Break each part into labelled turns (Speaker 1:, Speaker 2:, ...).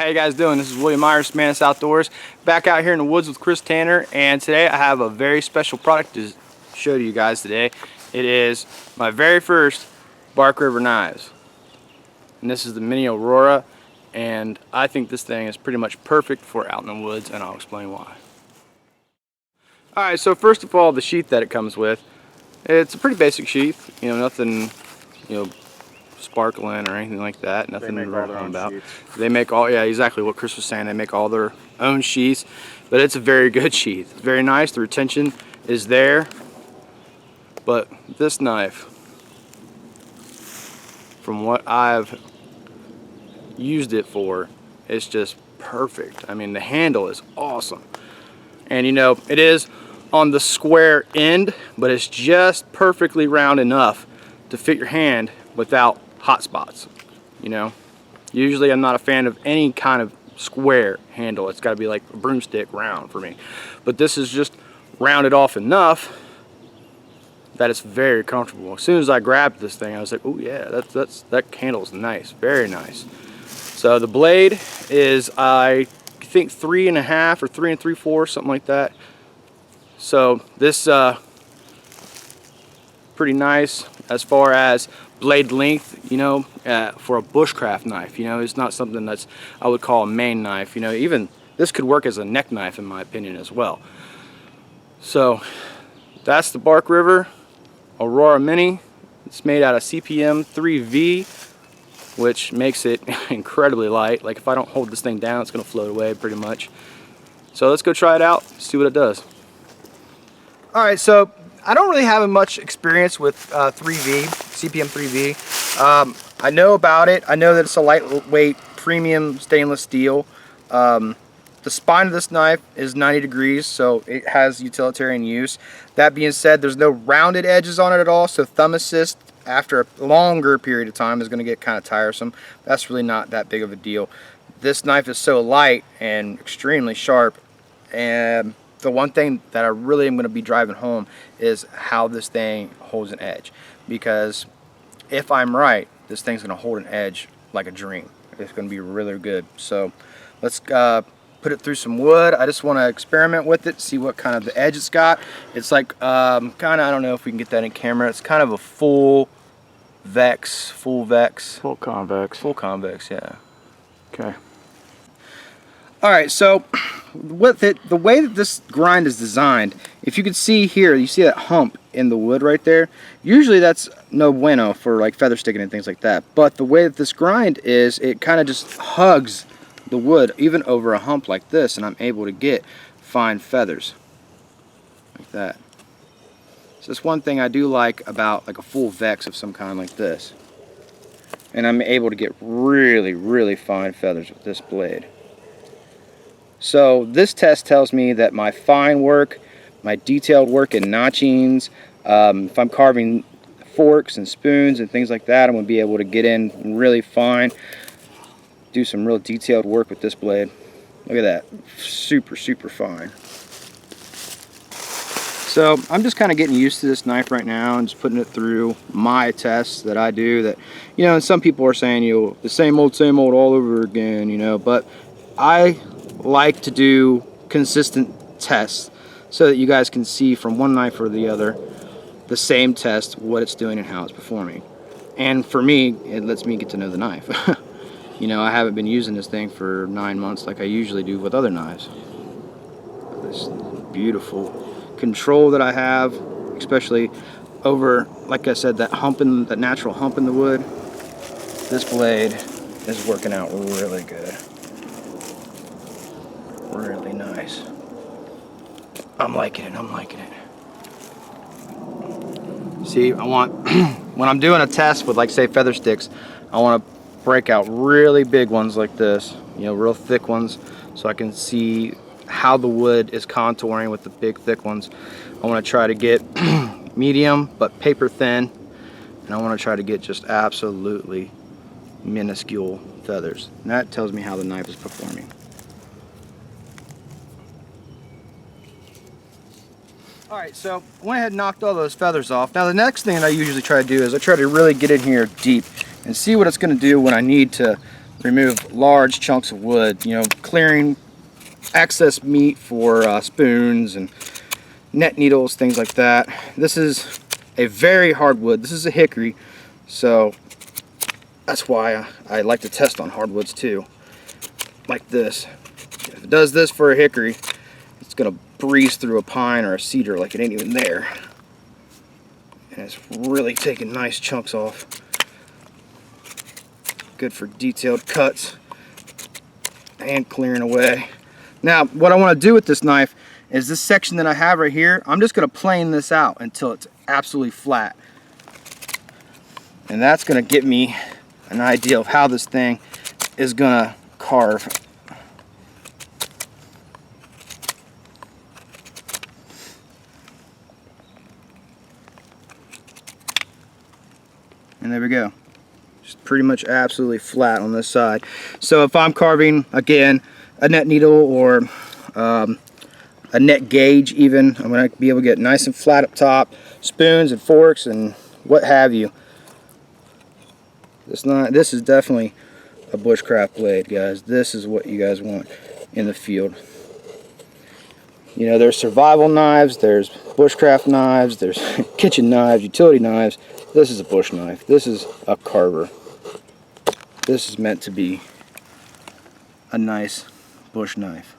Speaker 1: how you guys doing? This is William Myers, Mantis Outdoors, back out here in the woods with Chris Tanner, and today I have a very special product to show to you guys today. It is my very first Bark River knives, and this is the Mini Aurora, and I think this thing is pretty much perfect for out in the woods, and I'll explain why. Alright, so first of all, the sheath that it comes with, it's a pretty basic sheath, nothing, sparkling or anything like that. Nothing to write home about. They make all, yeah, exactly what Chris was saying. They make all their own sheaths, but it's a very good sheath. It's very nice. The retention is there. But this knife, from what I've used it for, it's just perfect. I mean, the handle is awesome. And it is on the square end, but it's just perfectly round enough to fit your hand without hot spots. Usually I'm not a fan of any kind of square handle. It's got to be like a broomstick round for me, but this is just rounded off enough that it's very comfortable. As soon as I grabbed this thing, I was like, oh yeah, that handle's nice, very nice. So the blade is, I think, 3.5 or 3 3/4, something like that. So this pretty nice as far as blade length, for a bushcraft knife. It's not something that's, I would call a main knife. Even this could work as a neck knife in my opinion as well. So that's the Bark River Aurora Mini. It's made out of CPM 3V, which makes it incredibly light. Like if I don't hold this thing down, it's gonna float away pretty much. So let's go try it out, see what it does. Alright, so I don't really have much experience with 3V, CPM 3V. I know about it. I know that it's a lightweight premium stainless steel. The spine of this knife is 90 degrees, so it has utilitarian use. That being said, there's no rounded edges on it at all, so thumb assist after a longer period of time is going to get kind of tiresome. That's really not that big of a deal. This knife is so light and extremely sharp, and the one thing that I really am going to be driving home is how this thing holds an edge, because if I'm right, this thing's going to hold an edge like a dream. It's going to be really good. So let's put it through some wood. I just want to experiment with it, see what kind of the edge it's got. It's like kind of, I don't know if we can get that in camera, it's kind of a full convex, yeah. Okay. Alright, so with it, the way that this grind is designed, if you can see here, you see that hump in the wood right there. Usually that's no bueno for like feather sticking and things like that. But the way that this grind is, it kind of just hugs the wood even over a hump like this, and I'm able to get fine feathers like that. So that's one thing I do like about like a full vex of some kind like this. And I'm able to get really, really fine feathers with this blade. So this test tells me that my fine work, my detailed work in notchings, if I'm carving forks and spoons and things like that, I'm going to be able to get in really fine, do some real detailed work with this blade. Look at that, super, super fine. So I'm just kind of getting used to this knife right now and just putting it through my tests that I do. That, and some people are saying, the same old all over again, but I like to do consistent tests so that you guys can see from one knife or the other the same test, what it's doing and how it's performing. And for me, it lets me get to know the knife. I haven't been using this thing for 9 months like I usually do with other knives. This beautiful control that I have, especially over, like I said, that natural hump in the wood. This blade is working out really good. Really nice. I'm liking it. See, I want, when I'm doing a test with, like, say, feather sticks, I want to break out really big ones like this, real thick ones, so I can see how the wood is contouring with the big thick ones. I want to try to get medium but paper thin, and I want to try to get just absolutely minuscule feathers. And that tells me how the knife is performing. Alright, so I went ahead and knocked all those feathers off. Now the next thing that I usually try to do is I try to really get in here deep and see what it's going to do when I need to remove large chunks of wood, you know, clearing excess meat for spoons and net needles, things like that. This is a very hard wood. This is a hickory, so that's why I like to test on hardwoods too, like this. If it does this for a hickory, it's gonna breeze through a pine or a cedar like it ain't even there. And it's really taking nice chunks off. Good for detailed cuts and clearing away. Now, what I want to do with this knife is this section that I have right here, I'm just going to plane this out until it's absolutely flat. And that's going to give me an idea of how this thing is going to carve. And there we go. Just pretty much absolutely flat on this side. So if I'm carving, again, a net needle or a net gauge even, I'm going to be able to get nice and flat up top, spoons and forks and what have you. This is definitely a bushcraft blade, guys. This is what you guys want in the field. You know, there's survival knives, there's bushcraft knives, there's kitchen knives, utility knives. This is a bush knife. This is a carver. This is meant to be a nice bush knife.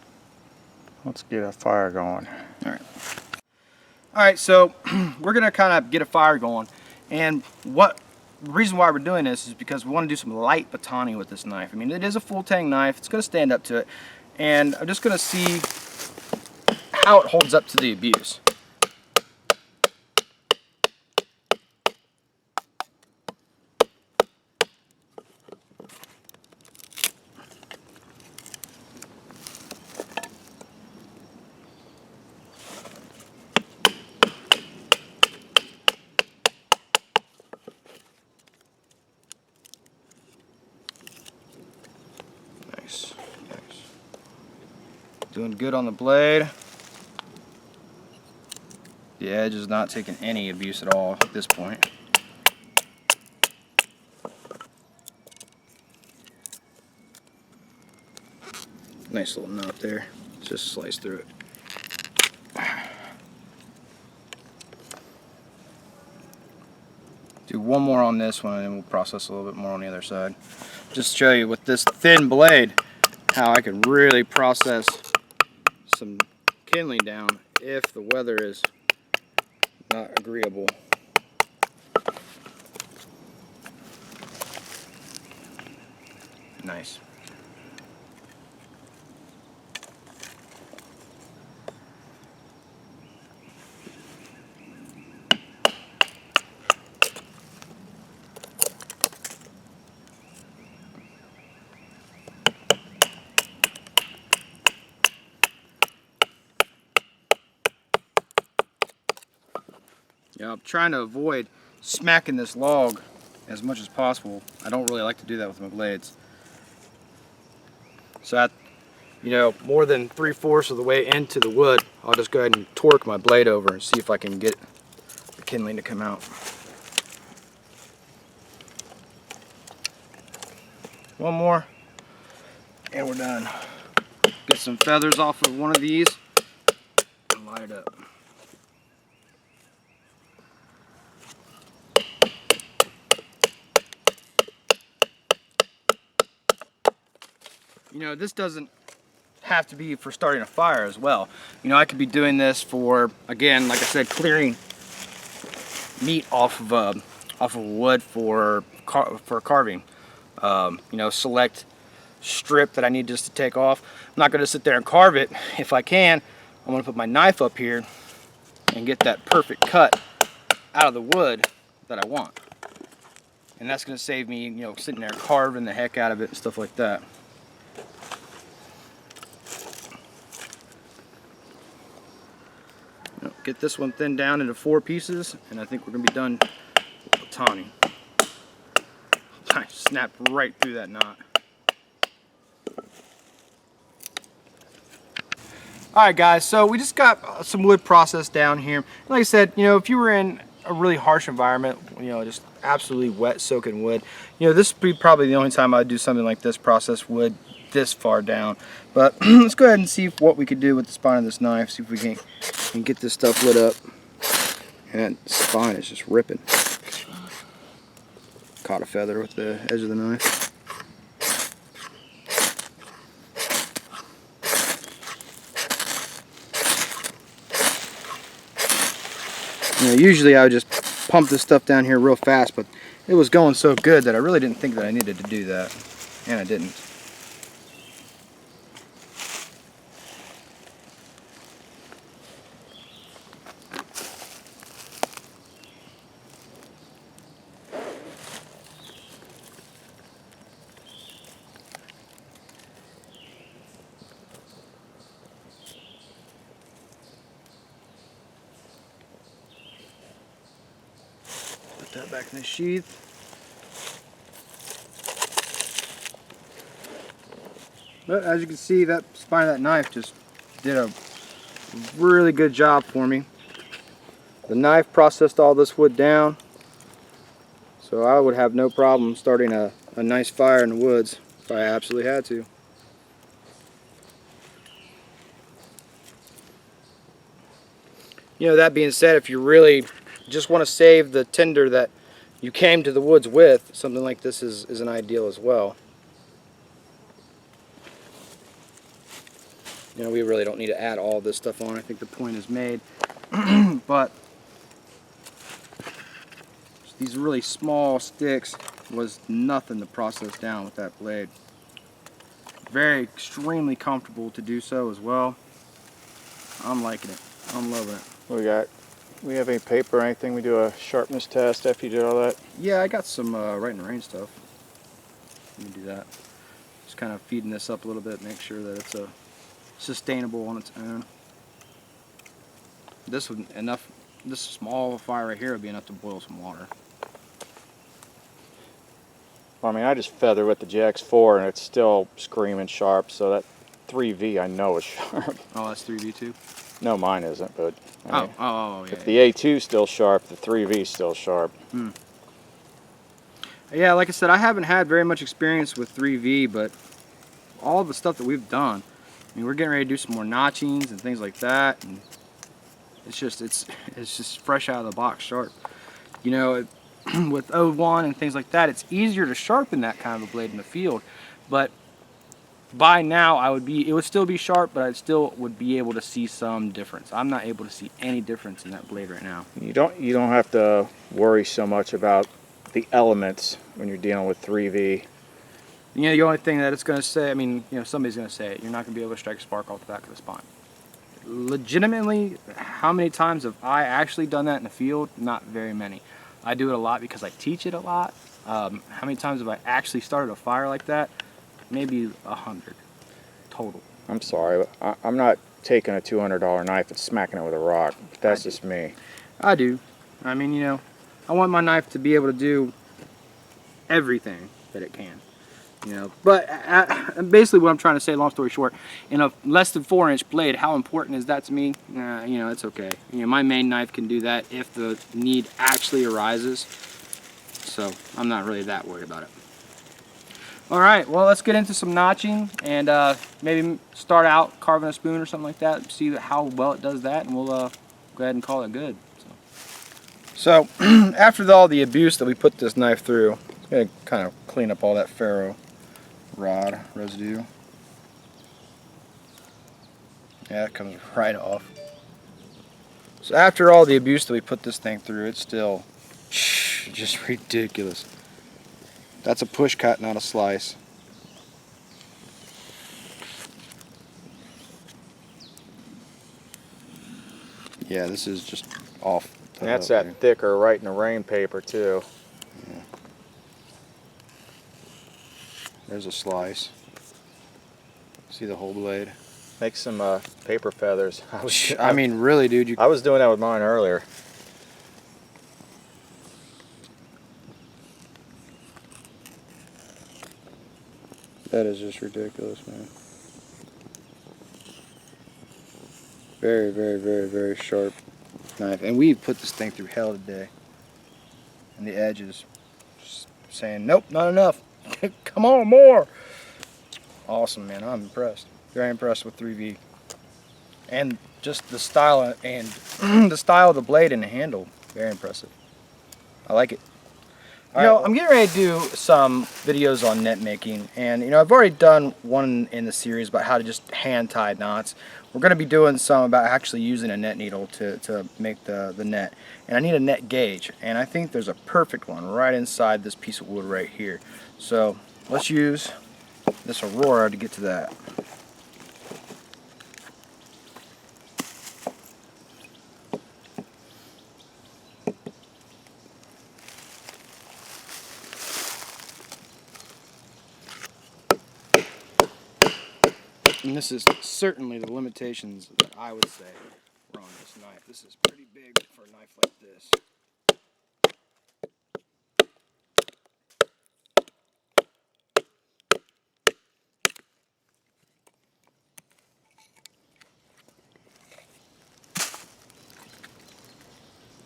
Speaker 2: Let's get a fire going.
Speaker 1: Alright, so we're going to kind of get a fire going. And the reason why we're doing this is because we want to do some light batoning with this knife. I mean, it is a full tang knife. It's going to stand up to it. And I'm just going to see how it holds up to the abuse. Nice. Doing good on the blade. The edge is not taking any abuse at all at this point. Nice little knot there. Just slice through it. Do one more on this one and then we'll process a little bit more on the other side. Just to show you with this thin blade how I can really process some kindling down if the weather is not agreeable. Nice. Yeah, I'm trying to avoid smacking this log as much as possible. I don't really like to do that with my blades. So at, you know, more than 3/4 of the way into the wood, I'll just go ahead and torque my blade over and see if I can get the kindling to come out. One more and we're done. Get some feathers off of one of these and light it up. You know, this doesn't have to be for starting a fire as well. You know, I could be doing this for, again, like I said, clearing meat off of wood for carving. You know, select strip that I need just to take off. I'm not going to sit there and carve it. If I can, I'm going to put my knife up here and get that perfect cut out of the wood that I want. And that's going to save me, you know, sitting there carving the heck out of it and stuff like that. Get this one thinned down into 4 pieces, and I think we're going to be done with batoning. I snapped right through that knot. Alright guys, so we just got some wood processed down here. Like I said, you know, if you were in a really harsh environment, you know, just absolutely wet, soaking wood, you know, this would be probably the only time I'd do something like this, process wood this far down. But let's go ahead and see what we could do with the spine of this knife, see if we can get this stuff lit up. And that spine is just ripping. Caught a feather with the edge of the knife. You know, usually I would just pump this stuff down here real fast, but it was going so good that I really didn't think that I needed to do that, and I didn't. Put that back in the sheath. But as you can see, that spine of that knife just did a really good job for me. The knife processed all this wood down, so I would have no problem starting a nice fire in the woods if I absolutely had to. You know, that being said, if you really just want to save the tinder that you came to the woods with, something like this is an ideal as well. You know, we really don't need to add all this stuff on. I think the point is made. But these really small sticks was nothing to process down with that blade. Very extremely comfortable to do so as well. I'm liking it. I'm loving it.
Speaker 2: We have any paper or anything? We do a sharpness test after you did all that?
Speaker 1: Yeah, I got some right in the range stuff. Let me do that. Just kind of feeding this up a little bit, make sure that it's sustainable on its own. This small fire right here would be enough to boil some water.
Speaker 2: Well, I mean, I just feather with the GX4 and it's still screaming sharp, so that 3V I know is sharp.
Speaker 1: Oh, that's 3V too?
Speaker 2: No, mine isn't, but I mean,
Speaker 1: yeah.
Speaker 2: if the A2 is still sharp, the 3V is still sharp.
Speaker 1: Yeah, like I said, I haven't had very much experience with 3V, but all the stuff that we've done, I mean, we're getting ready to do some more notchings and things like that, and it's just fresh out of the box sharp. You know, with 01 and things like that, it's easier to sharpen that kind of a blade in the field, but by now it would still be sharp, but I still would be able to see some difference. I'm not able to see any difference in that blade right now.
Speaker 2: You don't have to worry so much about the elements when you're dealing with 3V.
Speaker 1: You know, the only thing that it's going to say, I mean, you know, somebody's going to say it, you're not going to be able to strike a spark off the back of the spine. Legitimately, how many times have I actually done that in the field? Not very many. I do it a lot because I teach it a lot. How many times have I actually started a fire like that? Maybe 100 total.
Speaker 2: I'm sorry, but I'm not taking a $200 knife and smacking it with a rock. That's just me.
Speaker 1: I do. I mean, you know, I want my knife to be able to do everything that it can. You know, but basically what I'm trying to say, long story short, in a less than 4-inch blade, how important is that to me? You know, it's okay. You know, my main knife can do that if the need actually arises. So I'm not really that worried about it. All right, well, let's get into some notching and maybe start out carving a spoon or something like that, see how well it does that, and we'll go ahead and call it good. So after all the abuse that we put this knife through, I'm going to kind of clean up all that ferro rod residue. Yeah, it comes right off. So after all the abuse that we put this thing through, it's still just ridiculous. That's a push cut, not a slice. Yeah, this is just off.
Speaker 2: That's that thicker right in the rain paper too.
Speaker 1: Yeah. There's a slice. See the whole blade?
Speaker 2: Make some paper feathers.
Speaker 1: I mean, really, dude.
Speaker 2: I was doing that with mine earlier.
Speaker 1: That is just ridiculous, man. Very, very, very, very sharp knife. And we put this thing through hell today. and the edge is saying, nope, not enough. Come on, more. Awesome, man. I'm impressed. Very impressed with 3V. And just the style and the style of the blade and the handle. Very impressive. I like it. I'm getting ready to do some videos on net making, and I've already done one in the series about how to just hand tie knots. We're going to be doing some about actually using a net needle to make the net, and I need a net gauge, and I think there's a perfect one right inside this piece of wood right here. So let's use this Aurora to get to that. And this is certainly the limitations that I would say were on this knife. This is pretty big for a knife like this.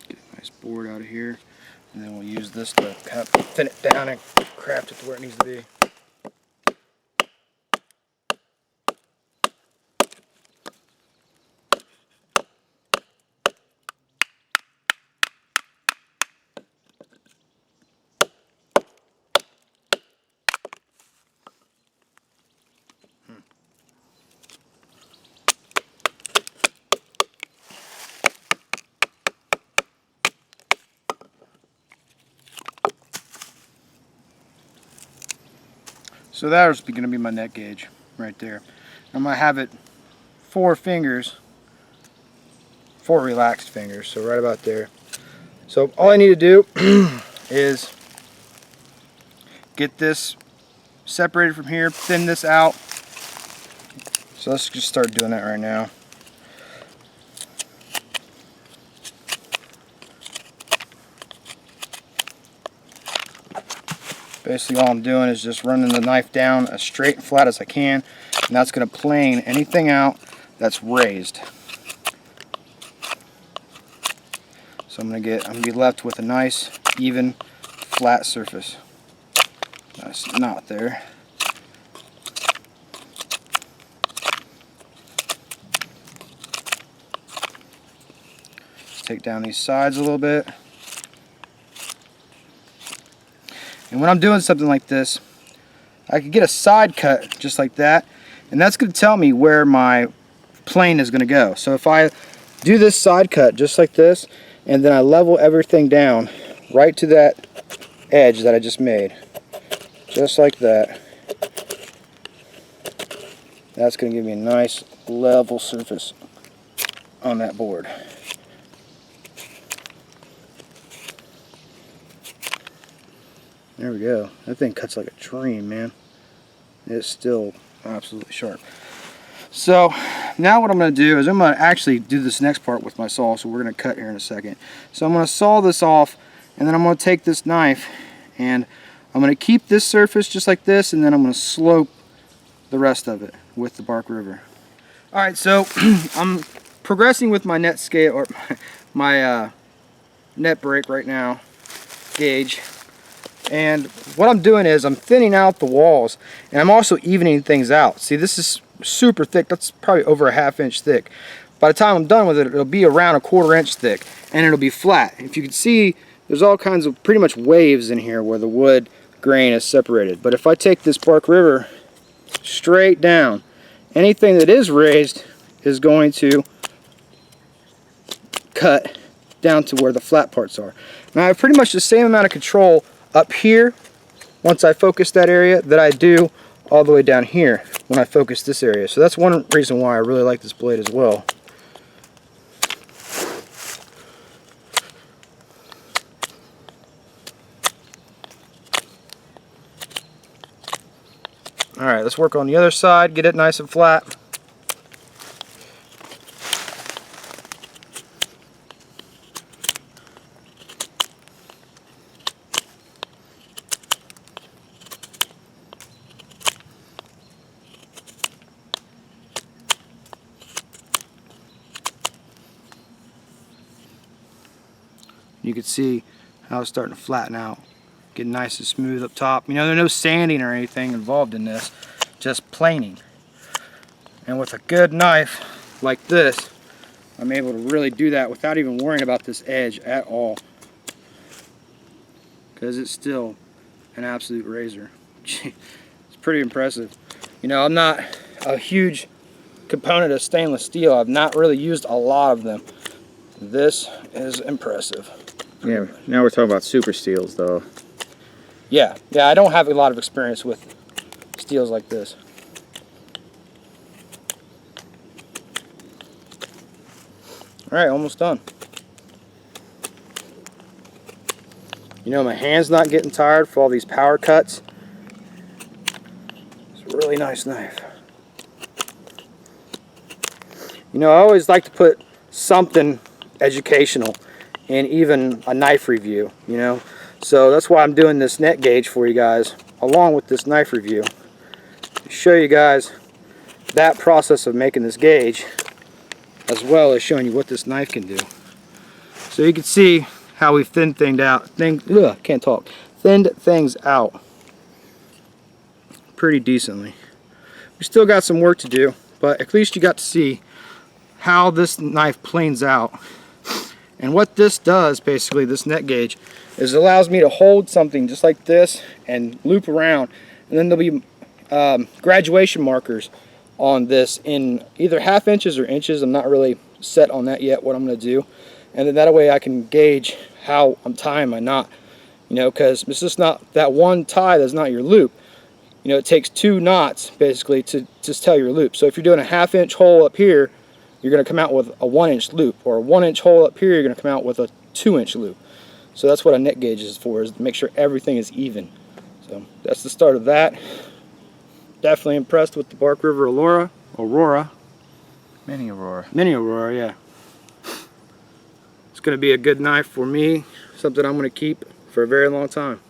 Speaker 1: Get a nice board out of here, and then we'll use this to kind of thin it down and craft it to where it needs to be. So that's going to be my net gauge right there. I'm going to have it 4 relaxed fingers, so right about there. So all I need to do is get this separated from here, thin this out. So let's just start doing that right now. Basically all I'm doing is just running the knife down as straight and flat as I can, and that's going to plane anything out that's raised. So I'm going to be left with a nice, even, flat surface. Nice knot there. Take down these sides a little bit. And when I'm doing something like this, I could get a side cut just like that, and that's going to tell me where my plane is going to go. So if I do this side cut just like this, and then I level everything down right to that edge that I just made, just like that, that's going to give me a nice level surface on that board. There we go. That thing cuts like a dream, man. It's still absolutely sharp. So now what I'm going to do is I'm going to actually do this next part with my saw, so we're going to cut here in a second. So I'm going to saw this off, and then I'm going to take this knife and I'm going to keep this surface just like this, and then I'm going to slope the rest of it with the Bark River. Alright, so I'm progressing with my net scale, or my net break right now, gauge. And what I'm doing is I'm thinning out the walls, and I'm also evening things out. See, this is super thick. That's probably over a ½ inch thick. By the time I'm done with it, it'll be around a ¼ inch thick, and it'll be flat. If you can see, there's all kinds of pretty much waves in here where the wood grain is separated. But if I take this Bark River straight down, anything that is raised is going to cut down to where the flat parts are. Now I have pretty much the same amount of control up here once I focus that area that I do all the way down here when I focus this area. So that's one reason why I really like this blade as well. Alright, let's work on the other side, get it nice and flat. You can see how it's starting to flatten out, get nice and smooth up top. You know, there's no sanding or anything involved in this, just planing. And with a good knife like this, I'm able to really do that without even worrying about this edge at all, because it's still an absolute razor. It's pretty impressive. You know, I'm not a huge component of stainless steel. I've not really used a lot of them. This is impressive.
Speaker 2: Yeah, now we're talking about super steels though.
Speaker 1: Yeah, I don't have a lot of experience with steels like this. Alright, almost done. You know, my hand's not getting tired for all these power cuts. It's a really nice knife. You know, I always like to put something educational in even a knife review, you know. So that's why I'm doing this net gauge for you guys, along with this knife review, to show you guys that process of making this gauge, as well as showing you what this knife can do. So you can see how we've thinned things out. Thinned things out pretty decently. We still got some work to do, but at least you got to see how this knife planes out. And what this does, basically, this net gauge, is it allows me to hold something just like this and loop around, and then there'll be graduation markers on this in either 1/2 inches or inches. I'm not really set on that yet, what I'm going to do. And then that way I can gauge how I'm tying my knot, you know, because it's just not that one tie that's not your loop. You know, it takes 2 knots basically to just tell your loop. So if you're doing a 1/2 inch hole up here, you're going to come out with a 1 inch loop, or a 1 inch hole up here, you're going to come out with a 2 inch loop. So that's what a net gauge is for, is to make sure everything is even. So that's the start of that. Definitely impressed with the Bark River Aurora.
Speaker 2: Mini Aurora.
Speaker 1: Mini Aurora, yeah. It's going to be a good knife for me, something I'm going to keep for a very long time.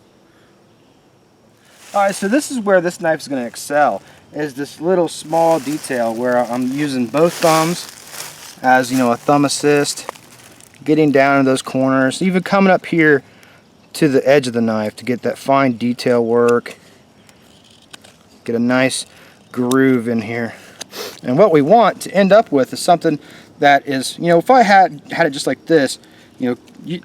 Speaker 1: Alright, so this is where this knife is going to excel, is this little small detail where I'm using both thumbs as, you know, a thumb assist, getting down in those corners, even coming up here to the edge of the knife to get that fine detail work, get a nice groove in here. And what we want to end up with is something that is, you know, if I had it just like this, you know,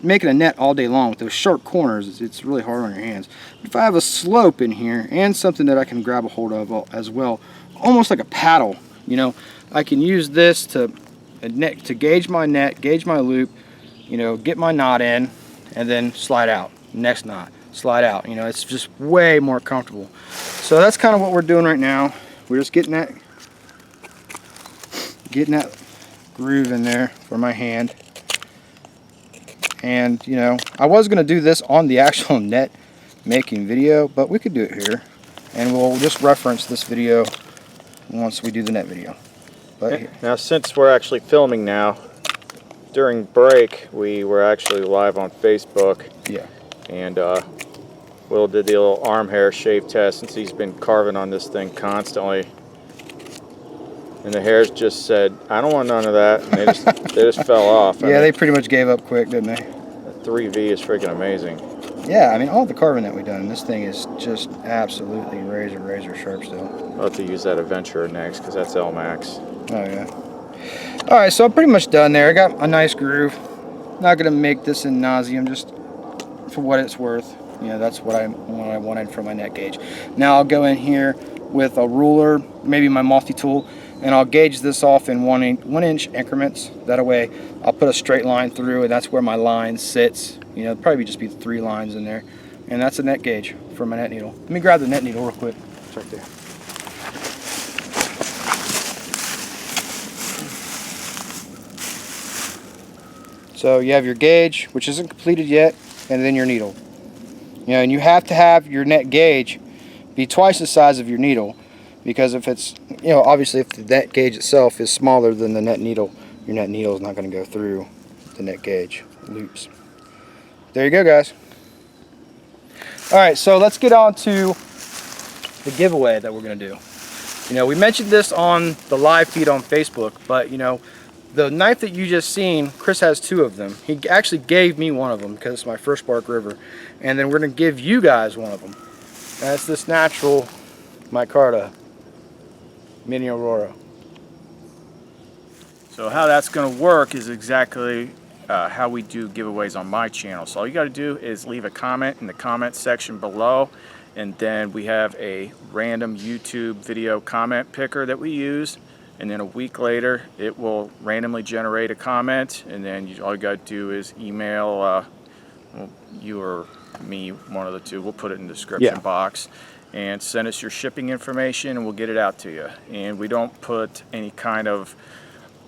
Speaker 1: making a net all day long with those sharp corners, it's really hard on your hands. But if I have a slope in here and something that I can grab a hold of as well, almost like a paddle, you know, I can use this to gauge my net, gauge my loop, you know, get my knot in, and then slide out. Next knot, slide out. You know, it's just way more comfortable. So that's kind of what we're doing right now. We're just getting that groove in there for my hand. And, you know, I was going to do this on the actual net making video, but we could do it here. And we'll just reference this video once we do the net video. But
Speaker 2: now, since we're actually filming now, during break we were actually live on Facebook.
Speaker 1: Yeah.
Speaker 2: And Will did the little arm hair shave test, since he's been carving on this thing constantly. And the hairs just said, I don't want none of that. And they just fell off.
Speaker 1: Yeah, they pretty much gave up quick, didn't they?
Speaker 2: The 3V is freaking amazing.
Speaker 1: Yeah, I mean, all the carving that we've done, this thing is just absolutely razor sharp still.
Speaker 2: I'll have to use that Adventurer next, because that's L-Max.
Speaker 1: Oh, yeah. Alright, so I'm pretty much done there. I got a nice groove. Not going to make this in nauseam, just for what it's worth. You know, that's what I wanted for my net gauge. Now I'll go in here with a ruler, maybe my multi-tool, and I'll gauge this off in 1 inch increments. That way I'll put a straight line through, and that's where my line sits. You know, it'll probably just be 3 lines in there. And that's a net gauge for my net needle. Let me grab the net needle real quick. It's right there. So you have your gauge, which isn't completed yet, and then your needle. You know, and you have to have your net gauge be twice the size of your needle, because if it's, you know, obviously if the net gauge itself is smaller than the net needle, your net needle is not going to go through the net gauge loops. There you go, guys. Alright, so let's get on to the giveaway that we're going to do. You know, we mentioned this on the live feed on Facebook, but, you know, the knife that you just seen, Chris has 2 of them. He actually gave me one of them because it's my first Bark River. And then we're going to give you guys one of them. That's this natural micarta Mini Aurora.
Speaker 2: So how that's going to work is exactly how we do giveaways on my channel. So all you got to do is leave a comment in the comment section below, and then we have a random YouTube video comment picker that we use, and then a week later it will randomly generate a comment, and then all you got to do is email well, you or me, one of the two, we'll put it in the description box, and send us your shipping information and we'll get it out to you. And we don't put any kind of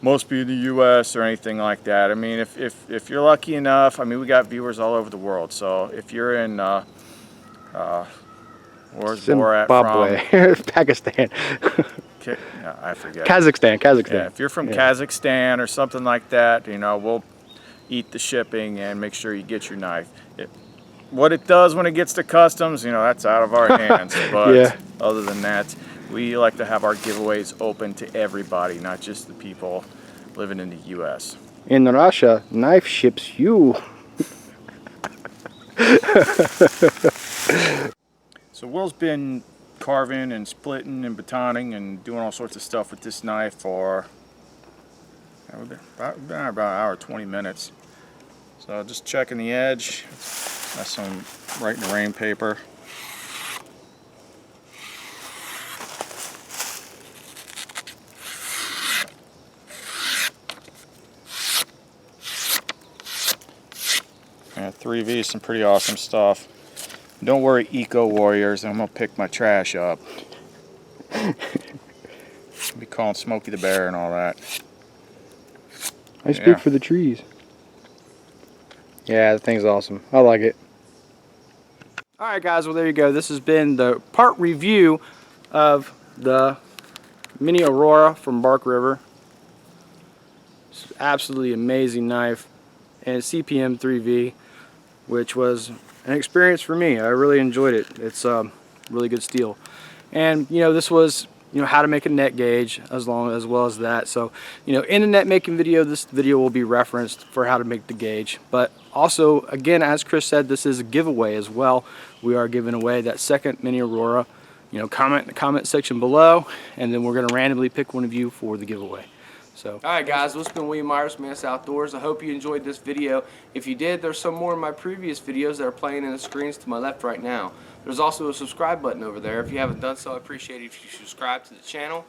Speaker 2: must be in the US or anything like that. I mean, if you're lucky enough, I mean, we got viewers all over the world. So if you're in where's Borat
Speaker 1: from? Pakistan.
Speaker 2: I forget.
Speaker 1: Kazakhstan.
Speaker 2: Yeah, if you're from Kazakhstan or something like that, you know, we'll eat the shipping and make sure you get your knife. What it does when it gets to customs, you know, that's out of our hands. But other than that, we like to have our giveaways open to everybody, not just the people living in the US.
Speaker 1: In Russia, knife ships you.
Speaker 2: So Will's been carving and splitting and batoning and doing all sorts of stuff with this knife for about an hour, 20 minutes. So just checking the edge. That's some right in the rain paper. Yeah, 3V, some pretty awesome stuff. Don't worry, eco warriors, I'm gonna pick my trash up. Be calling Smokey the Bear and all that.
Speaker 1: I speak for the trees. Yeah, the thing's awesome. I like it. Alright guys, well there you go. This has been the part review of the Mini Aurora from Bark River. It's absolutely amazing knife. And CPM 3V, which was an experience for me. I really enjoyed it. It's really good steel. And you know, this was, you know, how to make a net gauge as well as that. So, you know, in the net making video, this video will be referenced for how to make the gauge. But also, again, as Chris said, this is a giveaway as well. We are giving away that second Mini Aurora. You know, comment in the comment section below, and then we're going to randomly pick one of you for the giveaway. So, alright guys, well, it's been William Myers, Mantis Outdoors. I hope you enjoyed this video. If you did, there's some more of my previous videos that are playing in the screens to my left right now. There's also a subscribe button over there. If you haven't done so, I appreciate it if you subscribe to the channel.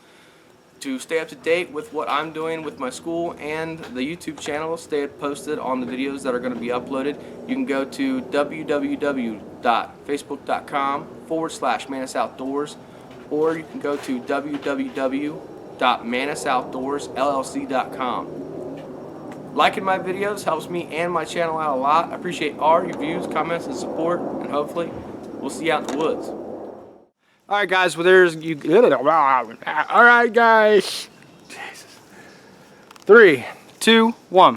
Speaker 1: To stay up to date with what I'm doing with my school and the YouTube channel, stay posted on the videos that are going to be uploaded. You can go to www.facebook.com/Mantis Outdoors, or you can go to www.MantisOutdoorsLLC.com. Liking my videos helps me and my channel out a lot. I appreciate all your views, comments, and support, and hopefully we'll see you out in the woods. Alright guys, well there's you. Alright guys. Jesus. 3, 2, 1.